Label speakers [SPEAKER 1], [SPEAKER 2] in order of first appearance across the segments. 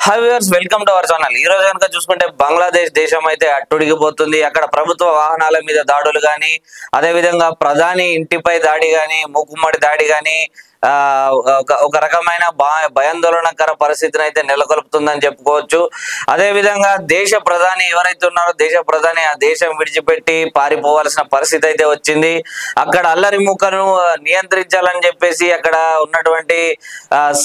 [SPEAKER 1] Hi viewers, welcome to our channel. ఈ రోజు కనుక చూసుకుంటే బంగ్లాదేశ్ దేశం అయితే అట్టుడిగిపోతుంది. అక్కడ ప్రభుత్వ వాహనాల మీద దాడులు కానీ, అదేవిధంగా ప్రధాని ఇంటిపై దాడి కానీ, మూకుమ్మడి దాడి కానీ ఒక రకమైన భయాందోళనకర పరిస్థితిని అయితే నెలకొల్పుతుందని చెప్పుకోవచ్చు. అదే విధంగా దేశ ప్రధాని ఎవరైతే ఉన్నారో దేశ ప్రధాని ఆ దేశం విడిచిపెట్టి పారిపోవాల్సిన పరిస్థితి అయితే వచ్చింది. అక్కడ అల్లరి మూకను నియంత్రించాలని చెప్పేసి అక్కడ ఉన్నటువంటి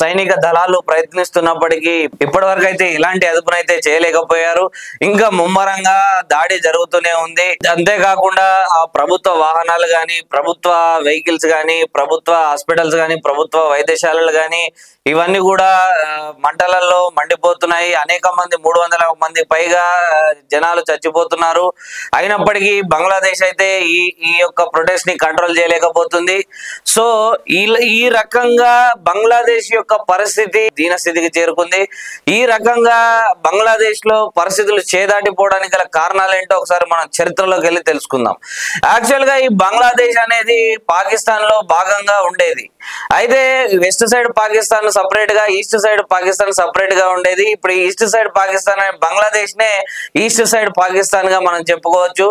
[SPEAKER 1] సైనిక దళాలు ప్రయత్నిస్తున్నప్పటికీ ఇప్పటివరకు అయితే ఇలాంటి అదుపునైతే చేయలేకపోయారు. ఇంకా ముమ్మరంగా దాడి జరుగుతూనే ఉంది. అంతేకాకుండా ఆ ప్రభుత్వ వాహనాలు కానీ, ప్రభుత్వ వెహికల్స్ కానీ, ప్రభుత్వ హాస్పిటల్స్ కానీ, ప్రభుత్వ వైద్యశాలలు కానీ ఇవన్నీ కూడా మంటలలో మండిపోతున్నాయి. అనేక మంది 300 మంది పైగా జనాలు చచ్చిపోతున్నారు. అయినప్పటికీ బంగ్లాదేశ్ అయితే ఈ యొక్క ప్రొటెస్ట్ ని కంట్రోల్ చేయలేకపోతుంది. సో ఈ రకంగా బంగ్లాదేశ్ యొక్క పరిస్థితి దీనస్థితికి చేరుకుంది. ఈ రకంగా బంగ్లాదేశ్ లో పరిస్థితులు చేదాటిపోవడానికి గల కారణాలు ఏంటో ఒకసారి మనం చరిత్రలోకి వెళ్ళి తెలుసుకుందాం. యాక్చువల్ గా ఈ బంగ్లాదేశ్ అనేది పాకిస్తాన్ లో భాగంగా ఉండేది. అయితే వెస్ట్ సైడ్ పాకిస్తాన్ సపరేట్ గా, ఈస్ట్ సైడ్ పాకిస్తాన్ సపరేట్ గా ఉండేది. ఇప్పుడు ఈస్ట్ సైడ్ పాకిస్తాన్ బంగ్లాదేశ్ నే ఈస్ట్ సైడ్ పాకిస్తాన్ గా మనం చెప్పుకోవచ్చు.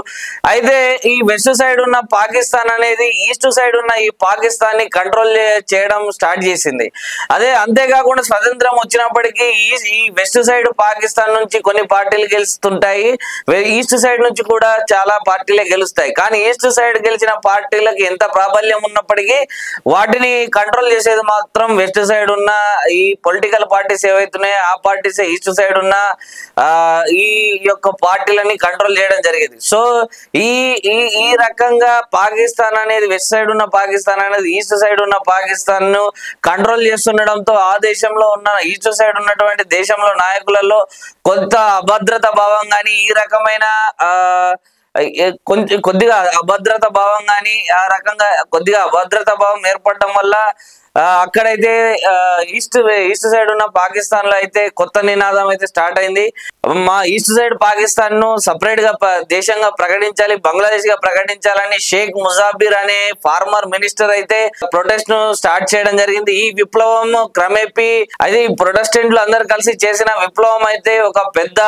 [SPEAKER 1] అయితే ఈ వెస్ట్ సైడ్ ఉన్న పాకిస్తాన్ అనేది ఈస్ట్ సైడ్ ఉన్న ఈ పాకిస్తాన్ ని కంట్రోల్ చేయడం స్టార్ట్ చేసింది. అంతేకాకుండా స్వతంత్రం వచ్చినప్పటికీ ఈ వెస్ట్ సైడ్ పాకిస్తాన్ నుంచి కొన్ని పార్టీలు గెలుస్తుంటాయి, ఈస్ట్ సైడ్ నుంచి కూడా చాలా పార్టీలే గెలుస్తాయి. కానీ ఈస్ట్ సైడ్ గెలిచిన పార్టీలకు ఎంత ప్రాబల్యం ఉన్నప్పటికీ వాటిని కంట్రోల్ చేసేది మాత్రం వెస్ట్ సైడ్ ఉన్న ఈ పొలిటికల్ పార్టీస్ ఏవైతున్నాయో ఆ పార్టీస్ ఈస్ట్ సైడ్ ఉన్న ఈ యొక్క పార్టీలని కంట్రోల్ చేయడం జరిగింది. సో ఈ రకంగా పాకిస్తాన్ అనేది వెస్ట్ సైడ్ ఉన్న పాకిస్తాన్ అనేది ఈస్ట్ సైడ్ ఉన్న పాకిస్తాన్ ను కంట్రోల్ చేస్తుండడంతో ఆ దేశంలో ఉన్న ఈస్ట్ సైడ్ ఉన్నటువంటి దేశంలో నాయకులలో కొంత అభద్రత భావం కానీ, ఈ రకమైన కొద్దిగా అభద్రత భావం కానీ, ఆ రకంగా కొద్దిగా అభద్రత భావం ఏర్పడడం వల్ల అక్కడైతే ఈస్ట్ సైడ్ ఉన్న పాకిస్తాన్ లో అయితే కొత్త నినాదం అయితే స్టార్ట్ అయింది. మా ఈస్ట్ సైడ్ పాకిస్తాన్ ను సపరేట్ గా దేశంగా ప్రకటించాలి, బంగ్లాదేశ్ గా ప్రకటించాలని షేక్ ముజాబిర్ అనే ఫార్మర్ మినిస్టర్ అయితే ప్రొటెస్ట్ ను స్టార్ట్ చేయడం జరిగింది. ఈ విప్లవం క్రమేపీ అది ప్రొటెస్టెంట్లు అందరు కలిసి చేసిన విప్లవం అయితే ఒక పెద్ద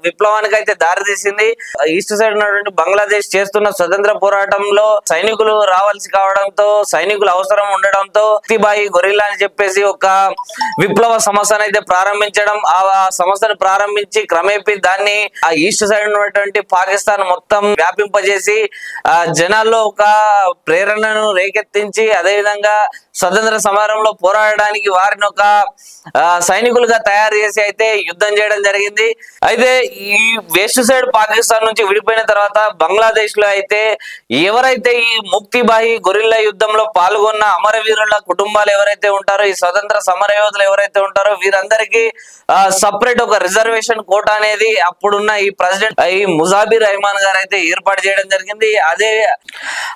[SPEAKER 1] విప్లవానికి అయితే దారితీసింది. ఈస్ట్ సైడ్ ఉన్నటువంటి బంగ్లాదేశ్ చేస్తున్న స్వతంత్ర పోరాటంలో సైనికులు రావాల్సి కావడంతో, సైనికులు అవసరం ఉండడంతో ముక్తిబాయి గొరిల్లా అని చెప్పేసి ఒక విప్లవ సంస్థను అయితే ప్రారంభించడం, ఆ సంస్థను ప్రారంభించి క్రమేపీ దాన్ని ఆ ఈస్ట్ సైడ్ ఉన్నటువంటి పాకిస్తాన్ మొత్తం వ్యాపింపజేసి జనాల్లో ఒక ప్రేరణను రేకెత్తించి, అదేవిధంగా స్వతంత్ర సమరంలో పోరాడడానికి వారిని ఒక సైనికులుగా తయారు చేసి అయితే యుద్ధం చేయడం జరిగింది. అయితే ఈ వెస్ట్ సైడ్ పాకిస్తాన్ నుంచి విడిపోయిన తర్వాత బంగ్లాదేశ్ లో అయితే ఎవరైతే ఈ ముక్తిబాయి గొరిల్లా యుద్ధంలో పాల్గొన్న అమరవీరుల కుటుంబాలు ఎవరైతే ఉంటారో, ఈ స్వతంత్ర సమర యోధులు ఎవరైతే ఉంటారో వీరందరికీ సపరేట్ ఒక రిజర్వేషన్ కోట అనేది అప్పుడున్న ఈ ప్రెసిడెంట్ ఈ ముజాబిర్ రెహమాన్ గారు అయితే ఏర్పాటు చేయడం జరిగింది.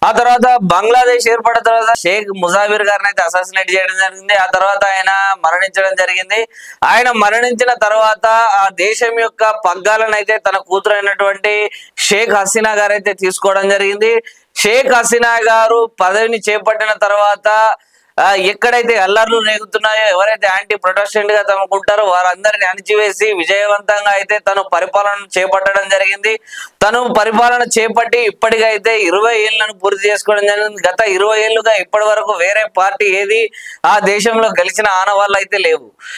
[SPEAKER 1] ఆ తర్వాత బంగ్లాదేశ్ ఏర్పడిన తర్వాత షేక్ ముజాబిర్ గారిని అయితే అసాసినేట్ చేయడం జరిగింది. ఆ తర్వాత ఆయన మరణించడం జరిగింది. ఆయన మరణించిన తర్వాత ఆ దేశం యొక్క పగ్గాలను అయితే తన కూతురు అయినటువంటి షేక్ హసీనా గారు అయితే తీసుకోవడం జరిగింది. షేక్ హసీనా గారు పదవిని చేపట్టిన తర్వాత ఎక్కడైతే అల్లర్లు రేగుతున్నాయో, ఎవరైతే యాంటీ ప్రొటెస్టెంట్ గా తమకుంటారో వారందరిని అణిచివేసి విజయవంతంగా అయితే తను పరిపాలన చేపట్టడం జరిగింది. తను పరిపాలన చేపట్టి ఇప్పటికైతే 20 ఏళ్లను పూర్తి చేసుకోవడం జరిగింది. గత 20 ఏళ్లుగా ఇప్పటి వరకు వేరే పార్టీ ఏది ఆ దేశంలో గెలిచిన ఆనవాళ్ళు అయితే లేవు.